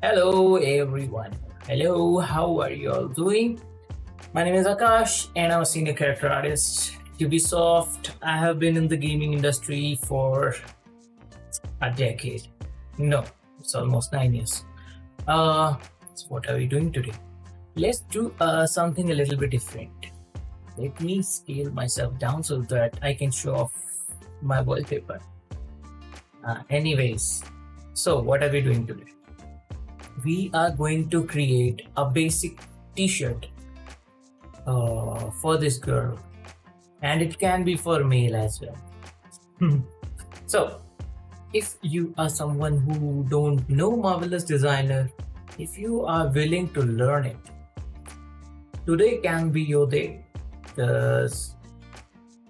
Hello everyone. Hello, how are you all doing? My name is Akash and I'm a senior character artist. Ubisoft, I have been in the gaming industry for a decade. No, it's almost 9 years. Uh, so what are we doing today? Let's do something a little bit different. Let me scale myself down so that I can show off my wallpaper. Anyways, so what are we doing today? We are going to create a basic t-shirt for this girl, and it can be for male as well. So if you are someone who don't know Marvelous Designer, if you are willing to learn it, today can be your day, because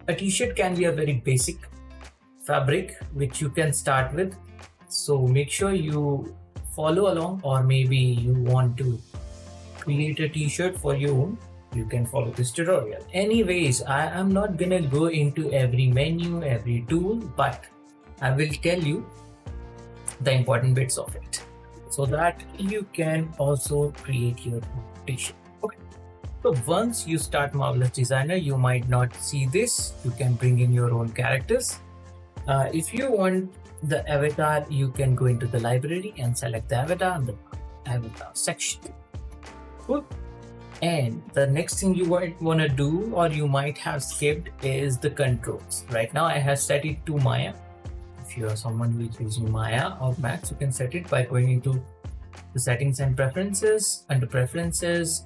a t-shirt can be a very basic fabric which you can start with. So make sure you follow along, or maybe you want to create a t-shirt for your own, you can follow this tutorial. Anyways, I am not gonna go into every menu, every tool, but I will tell you the important bits of it so that you can also create your own t-shirt. Okay. So once you start Marvelous Designer, you might not see this. You can bring in your own characters. If you want the avatar, you can go into the library and select the avatar in the avatar section. Cool. And the next thing you might want to do, or you might have skipped, is the controls. Right now I have set it to Maya. If you are someone who is using Maya or Max, you can set it by going into the settings and preferences. Under preferences,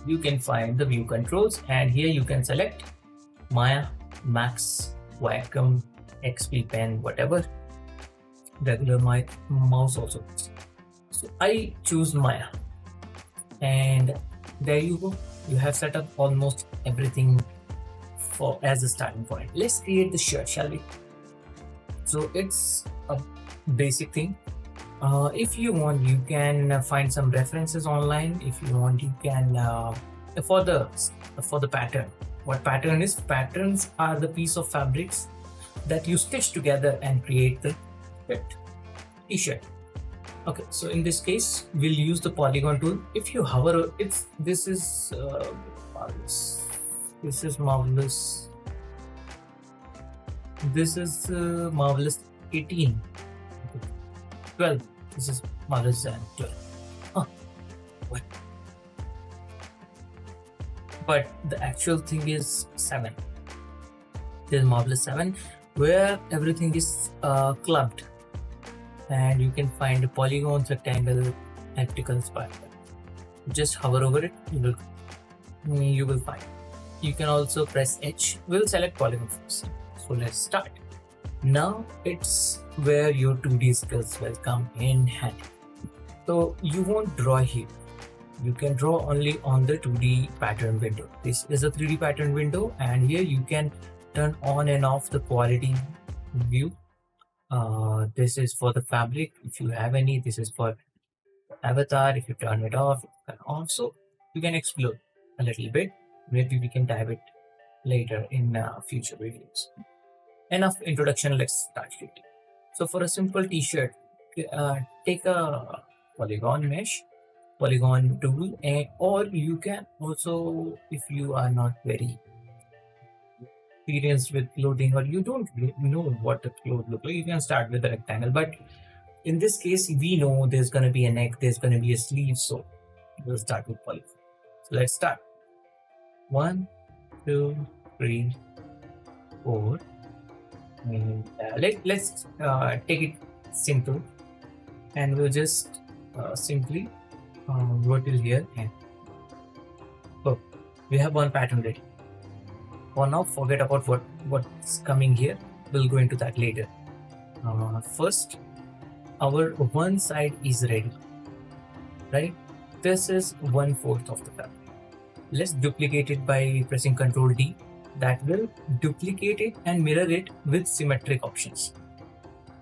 you can find the view controls, and here you can select Maya, Max, Wacom, XP pen, whatever. Regular mouse also. So I choose Maya, and there you go. You have set up almost everything for as a starting point. Let's create the shirt, shall we? So it's a basic thing. If you want, you can find some references online. If you want, you can for the pattern. What pattern is? Patterns are the piece of fabrics that you stitch together and create the t-shirt. Okay, so in this case, we'll use the polygon tool. If you hover, this is marvelous. This is marvelous. This is marvelous 18. 12. This is marvelous 12. Huh. What? But the actual thing is 7. There's marvelous 7, where everything is clubbed, and you can find a polygon, rectangle, elliptical, spiral. Just hover over it, you will find. You can also press H. We'll select polygon first. So let's start. Now it's where your 2D skills will come in handy. So you won't draw here. You can draw only on the 2D pattern window. This is a 3D pattern window, and here you can turn on and off the quality view. This is for the fabric, if you have any. This is for avatar. If you turn it off, so you can explore a little bit. Maybe we can dive it later in future videos. Enough introduction, let's start shooting. So for a simple t-shirt, take a polygon mesh, polygon tool, or you can also, if you are not very experienced with clothing, or you don't know what the clothes look like, you can start with a rectangle. But in this case, we know there's going to be a neck, there's going to be a sleeve, so we'll start with polygon. So let's start. 1, 2, 3, 4. And let's take it simple, and we'll just simply go till here, and oh, we have one pattern ready. For now, forget about what's coming here. We'll go into that later. First, our one side is ready, right? This is 1/4 of the fabric. Let's duplicate it by pressing Ctrl D. That will duplicate it and mirror it with symmetric options.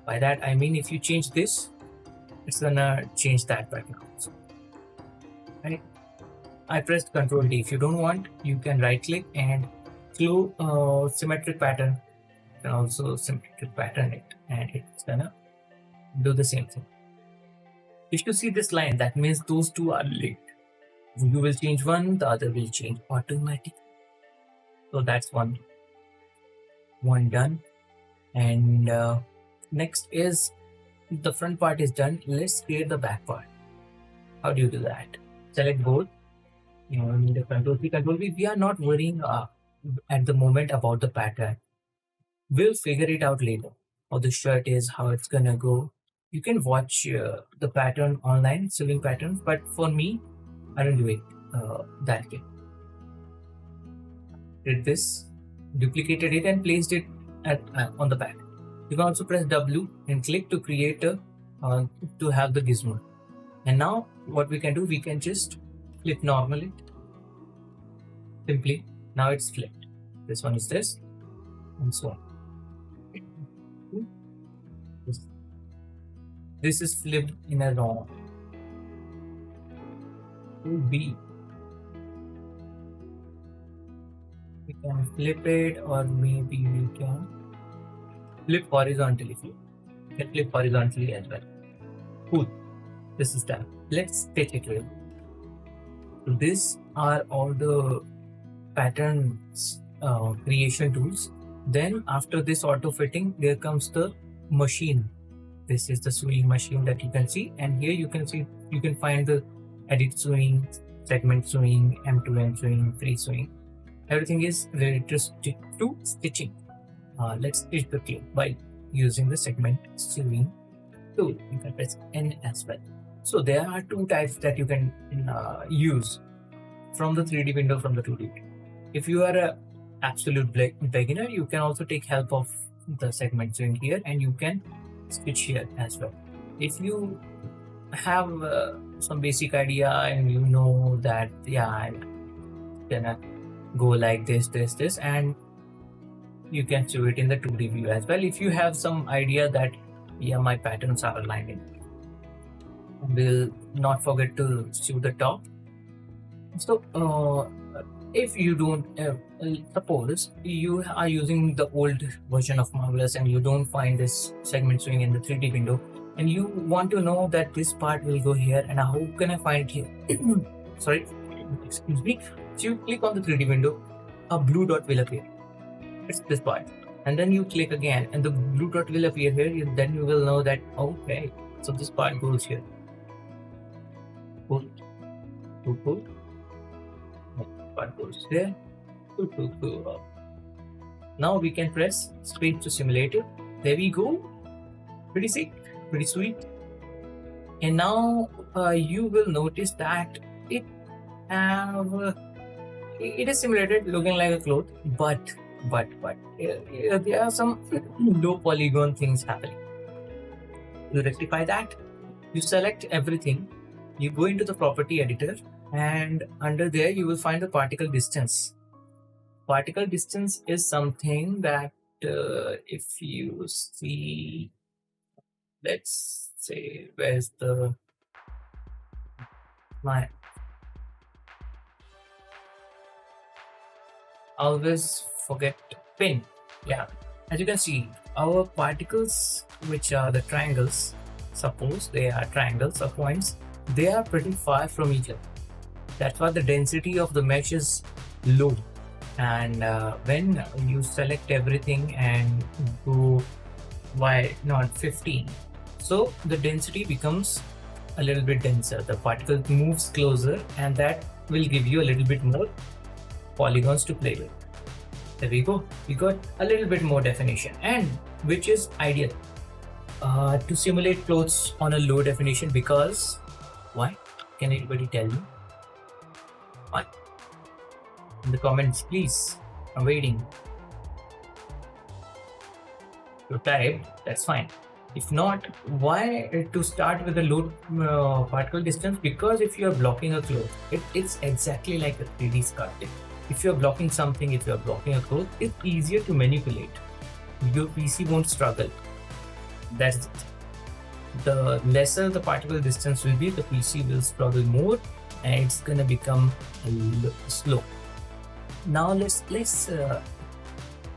By that I mean, if you change this, it's gonna change that background. So, right? I pressed Ctrl D. If you don't want, you can right click and close symmetric pattern. You can also symmetric pattern it, and it's gonna do the same thing. If you see this line, that means those two are linked. You will change one, the other will change automatically. So that's one done. And next is the front part is done. Let's create the back part. How do you do that? Select both. And control C, control V. We are not worrying at the moment about the pattern. We'll figure it out later. How the shirt is, how it's gonna go. You can watch the pattern online, sewing patterns, but for me, I don't do it that way. Did this, duplicated it and placed it at on the back. You can also press W and click to create a to have the gizmo. And now what we can do, we can just flip normally. Simply, now it's flipped. This one is this, and so on. This is flipped in a wrong. To B. We can flip it, or maybe we can flip horizontally. We can flip horizontally as well. Cool. This is done. Let's sketch it real. So these are all the patterns creation tools. Then after this auto fitting, there comes the machine. This is the sewing machine that you can see, and here you can see, you can find the edit sewing, segment sewing, M2M sewing, free sewing. Everything is related to stitching. Let's stitch the cloth by using the segment sewing tool. You can press N as well. So there are two types that you can use from the 3D window, from the 2D window. If you are a absolute beginner, you can also take help of the segment sewing here, and you can stitch here as well. If you have some basic idea and you know that, yeah, I'm gonna go like this, and you can sew it in the 2D view as well. If you have some idea that, yeah, my patterns are aligned in, will not forget to sew the top. So if you don't suppose you are using the old version of Marvelous and you don't find this segment sewing in the 3D window, and you want to know that this part will go here, and how can I find it here? Sorry, excuse me. So you click on the 3D window, a blue dot will appear. It's this part, and then you click again, and the blue dot will appear here. Then you will know that, okay, so this part goes here. Pull. Part goes there. Now we can press space to simulate it. There we go. Pretty sick, pretty sweet. And now you will notice that it is simulated looking like a cloth, but there are some low polygon things happening. To rectify that, you select everything. You go into the property editor, and under there you will find the particle distance. Particle distance is something that if you see, let's say, where's the my always forget pin. Yeah, as you can see, our particles, which are the triangles, suppose they are triangles or points, they are pretty far from each other. That's why the density of the mesh is low. And when you select everything and go, why not 15? So the density becomes a little bit denser. The particle moves closer, and that will give you a little bit more polygons to play with. There we go. We got a little bit more definition, and which is ideal to simulate clothes on a low definition. Because why? Can anybody tell me? Why? In the comments, please. I'm waiting. To type, that's fine. If not, why to start with a low particle distance? Because if you are blocking a cloth, it's exactly like a 3D sculpting. If you are blocking something, if you are blocking a cloth, it's easier to manipulate. Your PC won't struggle. That's it. The lesser the particle distance will be, the PC will struggle more, and it's gonna become slow. Now let's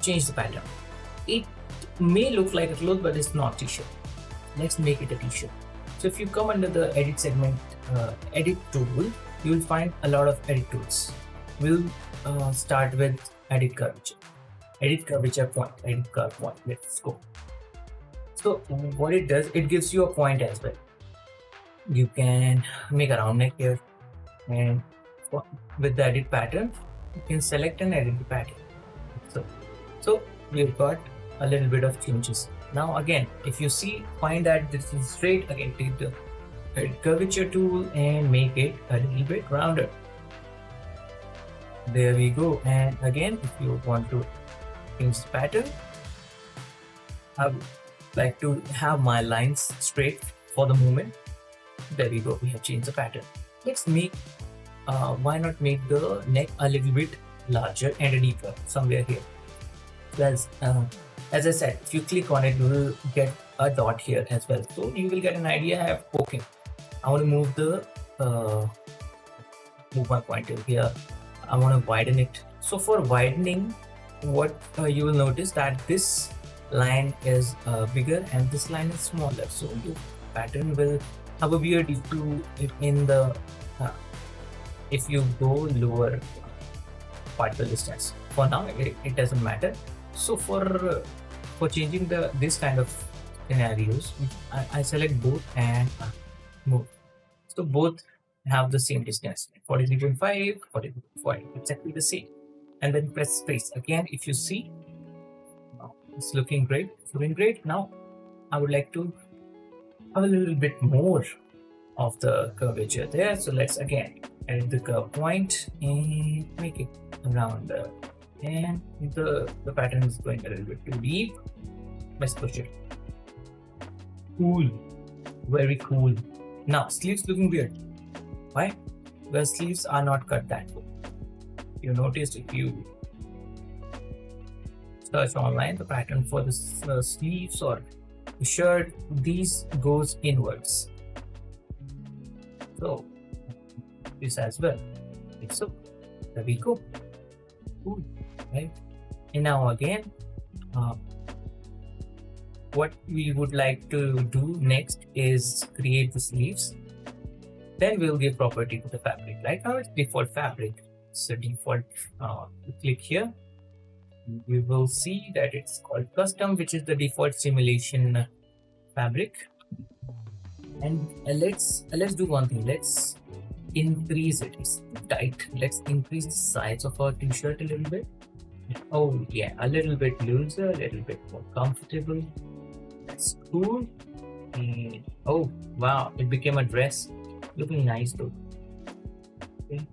change the pattern. It may look like a cloth, but it's not t-shirt. Let's make it a t-shirt. So if you come under the edit segment, edit tool, you will find a lot of edit tools. We'll start with edit curvature. Edit curvature point, edit curve point. Let's go. So what it does, it gives you a point as well. You can make a round neck here, and with the edit pattern, you can select an edit pattern. So we've got a little bit of changes. Now again, if you see, find that this is straight, again take the edit curvature tool and make it a little bit rounder. There we go. And again, if you want to change the pattern, I would like to have my lines straight for the moment. There we go, we have changed the pattern. Let's make, why not make the neck a little bit larger and deeper somewhere here. As I said, if you click on it, you will get a dot here as well. So you will get an idea. Okay, I want to move the move my pointer here. I want to widen it. So for widening, what you will notice that this line is bigger and this line is smaller. So your pattern will have a weird issue in the if you go lower particle distance. For now, it doesn't matter. So for changing this kind of scenarios, I select both and move. So both have the same distance, 43.5, 43.5, exactly the same. And then press space again. If you see, it's looking great. It's doing great. Now I would like to have a little bit more of the curvature there. So let's again edit the curve point and make it around there. And the pattern is going a little bit too deep. Let's push it. Cool, very cool. Now sleeves looking weird. Why? Because sleeves are not cut that way. You noticed if you search online, the pattern for the sleeves or the shirt, these goes inwards. So this as well. So there we go. Cool, right? And now again, what we would like to do next is create the sleeves. Then we'll give property to the fabric. Right now it's default fabric. So default, click here. We will see that it's called custom, which is the default simulation fabric. And let's do one thing. Let's increase it. It's tight. Let's increase the size of our t-shirt a little bit. Oh yeah, a little bit looser, a little bit more comfortable. That's cool. And oh wow, it became a dress. Looking nice though. Okay.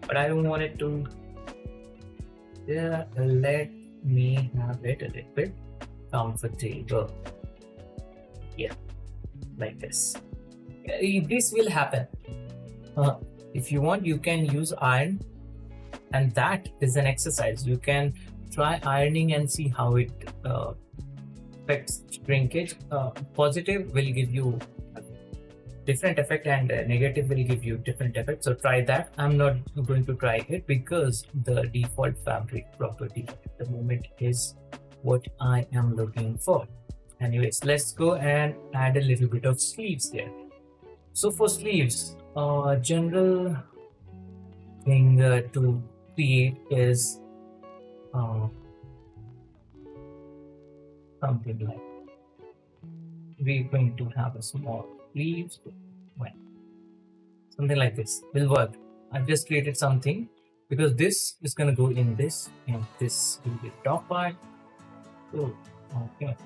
But I don't want it to. Yeah, let me have it a little bit comfortable. Yeah, like this. This will happen. If you want, you can use iron, and that is an exercise. You can try ironing and see how it affects shrinkage. Positive will give you a different effect, and negative will give you different effect. So try that. I'm not going to try it because the default fabric property at the moment is what I am looking for. Anyways, let's go and add a little bit of sleeves there. So for sleeves, general thing to create is something like we're going to have a small sleeves. Well, something like this will work. I've just created something because this is going to go in this, and this will be the top part. So okay,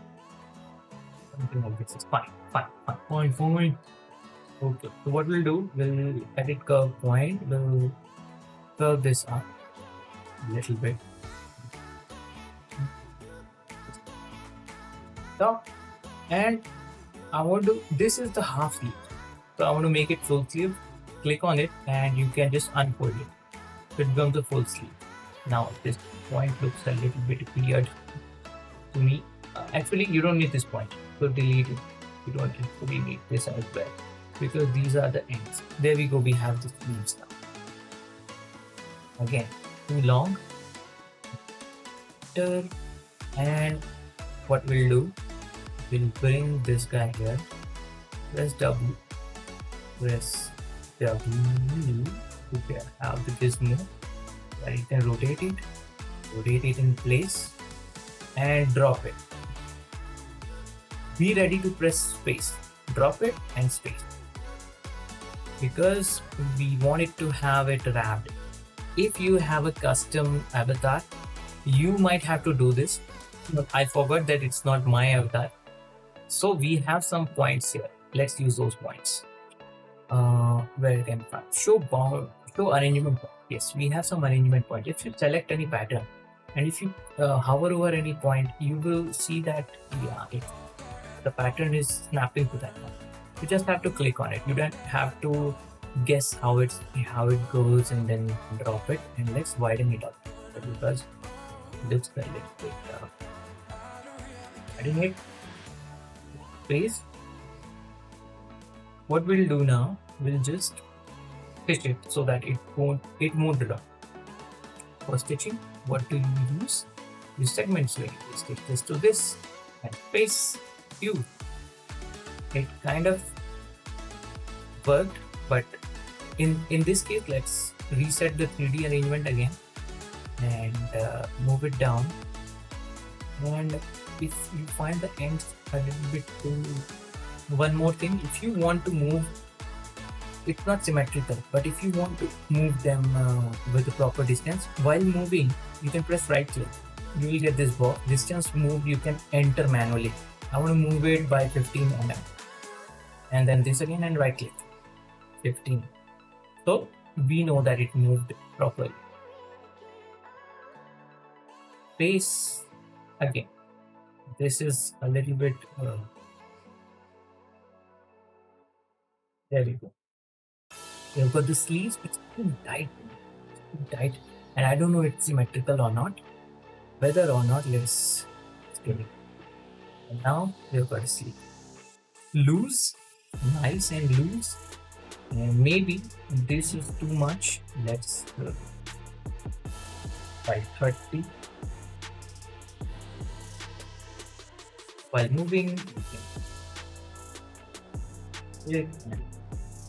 something like this is fine. Okay, so what we'll do, we'll edit curve point, we'll curve this up a little bit. So, and I want to, this is the half sleeve. So I want to make it full sleeve. Click on it and you can just unfold it. So it becomes a full sleeve. Now this point looks a little bit weird to me. Actually, you don't need this point. So delete it. You don't actually need this as well, because these are the ends. There we go, we have the sleeves now. Again, too long. And what we'll do, we'll bring this guy here, press W, press W to have the gizmo where you can rotate it in place and drop it. Be ready to press space, drop it and space, because we want it to have it wrapped. If you have a custom avatar, you might have to do this, but I forgot that it's not my avatar. So we have some points here. Let's use those points. Where can I find? Show arrangement point. Yes, we have some arrangement point. If you select any pattern and if you hover over any point, you will see that the pattern is snapping to that one. You just have to click on it. You don't have to guess how it goes and then drop it. And let's widen it up because it looks a little bit widen it. Space. What we'll do now, we'll just stitch it so that it won't drop. For stitching, what do you use? Use segments way. You stitch this to this and space. It kind of worked, but in this case, let's reset the 3D arrangement again and move it down. And if you find the ends a little bit too, one more thing, if you want to move, it's not symmetrical, but if you want to move them with the proper distance, while moving, you can press right click. You will get this box. Distance moved, you can enter manually. I want to move it by 15 mm. And then this again and right click. 15. So we know that it moved properly. Space again. This is a little bit. There we go. You've got the sleeves, it's too tight. And I don't know if it's symmetrical or not. Whether or not, let's get it. And now we've got a sleeve. Loose, nice and loose. And maybe this is too much. Let's by 30. While moving,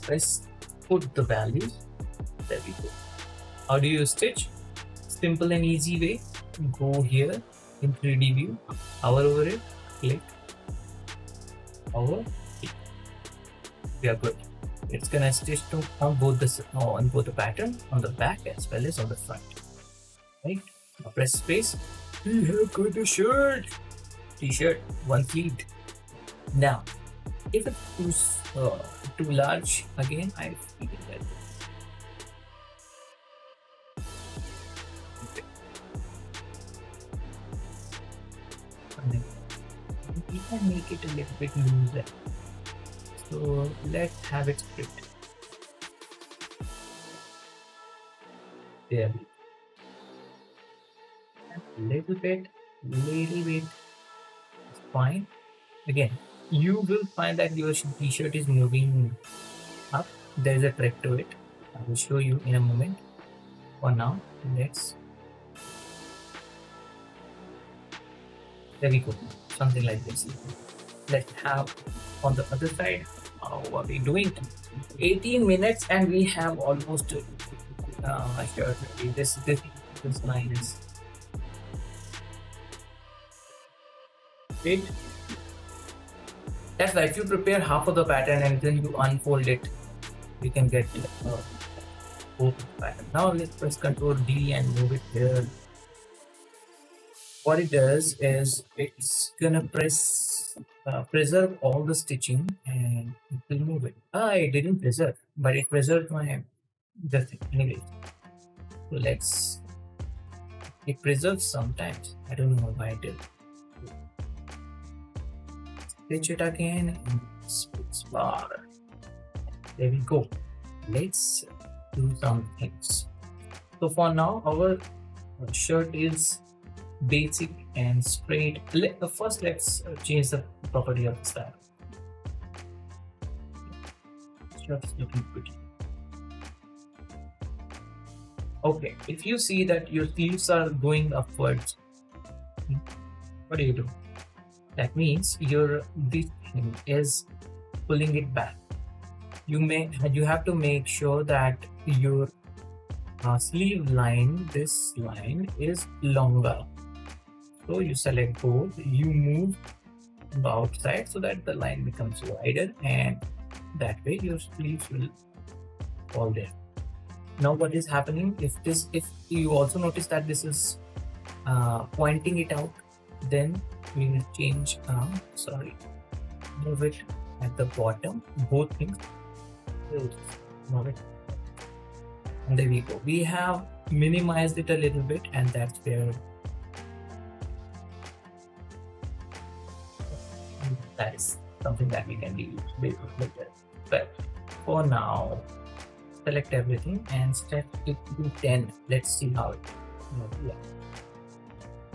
press, put the values. There we go. How do you stitch? Simple and easy way. Go here in 3D view, hover over it, click, hover, click. We are good. It's gonna stitch to on both the pattern on the back as well as on the front. Right? Now press space. We have got a shirt. T-shirt, one sleeve. Now, if it's too large, again I feel that. We can make it a little bit looser. So let's have it split. There. Little bit. It's fine. Again, you will find that your t-shirt is moving up. There is a trick to it. I will show you in a moment. For now, let's. There we go. Something like this. Let's have on the other side. What are we doing? 18 minutes and we have almost shirt. This line is it. That's right. If you prepare half of the pattern and then you unfold it, you can get both pattern. Now let's press Ctrl D and move it here. What it does is it's gonna preserve all the stitching and it will move it. It didn't preserve, but it preserved my thing. Anyway, so it preserves sometimes. I don't know why it did. Stitch it again and space bar. There we go. Let's do some things. So for now, our shirt is basic and straight. First, let's change the property of the style. Shirt's looking pretty. Okay, if you see that your sleeves are going upwards, what do you do? That means this thing is pulling it back. you have to make sure that your sleeve line, this line is longer. So you select both, you move the outside so that the line becomes wider, and that way your sleeves will fall there. Now what is happening, if you also notice that this is pointing it out, then we will change move it at the bottom, both things. Move it. And there we go. We have minimized it a little bit, and that's where that is something that we can use later. But for now, select everything and set it to 10. Let's see how it yeah.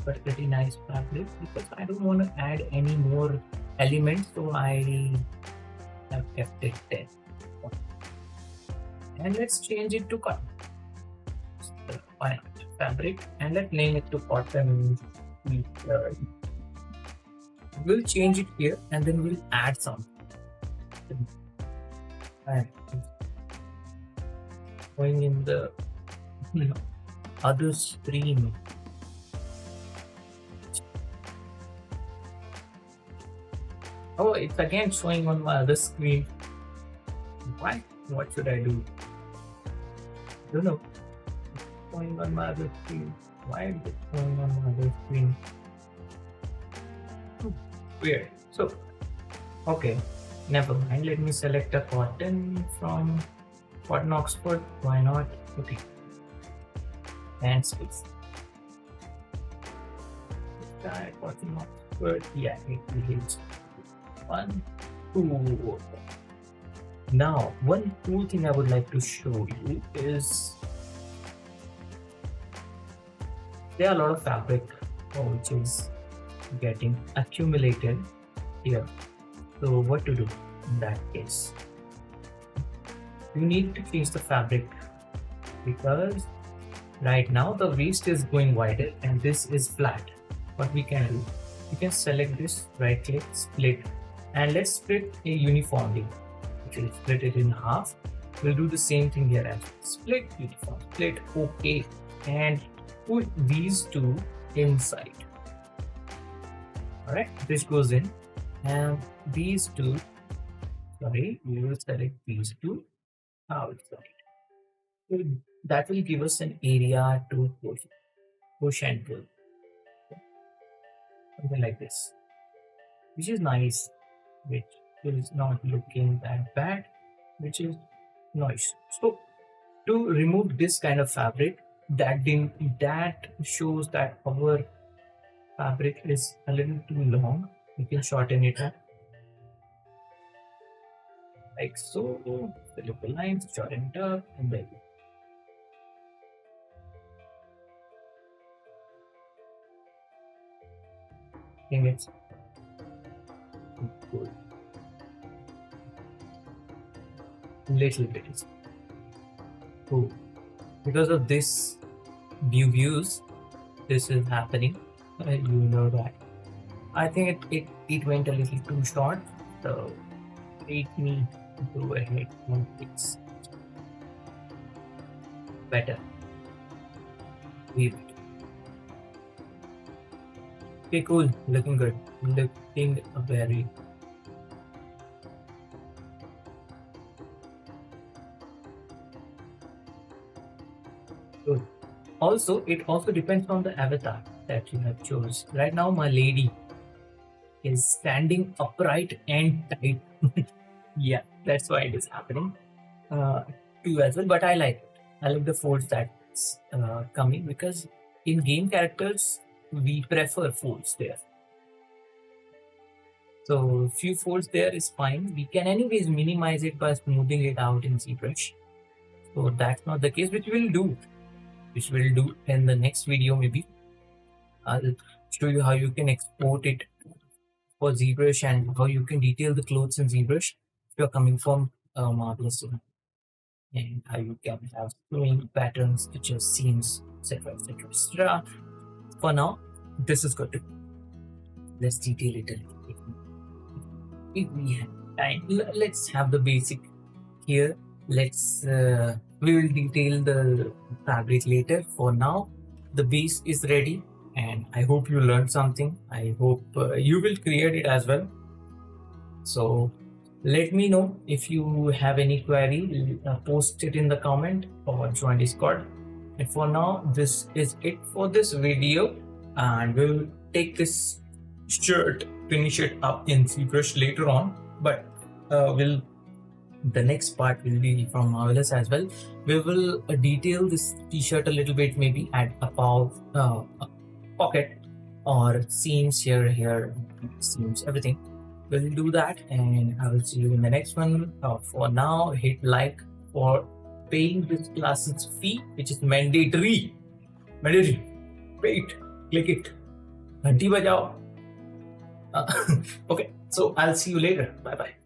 But pretty nice fabric, because I don't want to add any more elements, so I have kept it 10. And let's change it to cotton. Fabric, and let's name it to cotton. We'll change it here, and then we'll add some. And going in the other stream. Oh, it's again showing on my other screen. Why? What should I do? I don't know. It's showing on my other screen. Why is it showing on my other screen? Weird. So, okay, never mind. Let me select a cotton from Cotton Oxford. Why not? Okay. And space. Cotton Oxford. Yeah, it is 1, 2. Now, one cool thing I would like to show you is there are a lot of fabric which is getting accumulated here. So what to do in that case? You need to change the fabric, because right now the waist is going wider and this is flat. What we can do, you can select this, right click, split, and let's split it uniformly. We'll split it in half. We'll do the same thing here as split, uniform, split, okay, and put these two inside. Alright, this goes in, and these two, we will select these two outside. So that will give us an area to push and pull. Something like this, which is nice, which is not looking that bad, which is nice. So to remove this kind of fabric, that shows that our fabric is a little too long, we can shorten it up like so. Select the lines, shorten it up, and there we go. I think it's good. Little bit is cool. Because of this views, this is happening. You know that. I think it went a little too short, so let me go ahead and fix better. Leave it. Okay, cool. Looking good. Looking very good. Also, it also depends on the avatar that you have chose. Right now, my lady is standing upright and tight. Yeah, that's why it is happening too as well. But I like it. I like the folds that's coming, because in game characters we prefer folds there. So few folds there is fine. We can anyways minimize it by smoothing it out in ZBrush. So that's not the case, which we'll do in the next video. Maybe I'll show you how you can export it for ZBrush and how you can detail the clothes in ZBrush if you're coming from Marvelous, and how you can have flowing patterns, stitches, seams, etc, etc, etc. For now, this is good. Let's detail it a little bit. If we have time, let's have the basic here. We will detail the fabric later. For now, the base is ready, and I hope you learned something. I hope you will create it as well. So let me know if you have any query. Post it in the comment or join Discord. And for now, this is it for this video, and we'll take this shirt, finish it up in ZBrush later on. But we'll the next part will be from Marvelous as well. We will detail this t-shirt a little bit, maybe add about a pocket or seams here, seams, everything. We'll do that, and I will see you in the next one. For now, hit like for paying this class's fee, which is mandatory. Mandatory. Wait, click it. Ghanti bajao. Okay, so I'll see you later. Bye bye.